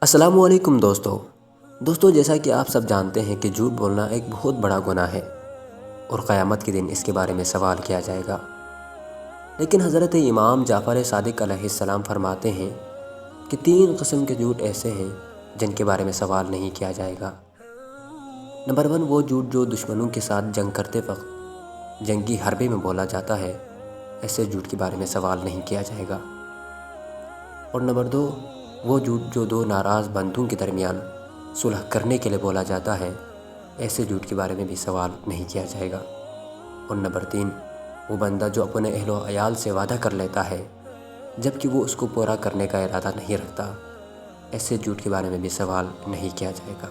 السلام علیکم دوستو جیسا کہ آپ سب جانتے ہیں کہ جھوٹ بولنا ایک بہت بڑا گناہ ہے اور قیامت کے دن اس کے بارے میں سوال کیا جائے گا۔ لیکن حضرت امام جعفر صادق علیہ السلام فرماتے ہیں کہ 3 قسم کے جھوٹ ایسے ہیں جن کے بارے میں سوال نہیں کیا جائے گا۔ نمبر 1، وہ جھوٹ جو دشمنوں کے ساتھ جنگ کرتے وقت جنگی حربے میں بولا جاتا ہے، ایسے جھوٹ کے بارے میں سوال نہیں کیا جائے گا۔ اور نمبر 2، وہ جھوٹ جو 2 ناراض بندوں کے درمیان صلح کرنے کے لیے بولا جاتا ہے، ایسے جھوٹ کے بارے میں بھی سوال نہیں کیا جائے گا۔ اور نمبر 3، وہ بندہ جو اپنے اہل و عیال سے وعدہ کر لیتا ہے جبکہ وہ اس کو پورا کرنے کا ارادہ نہیں رکھتا، ایسے جھوٹ کے بارے میں بھی سوال نہیں کیا جائے گا۔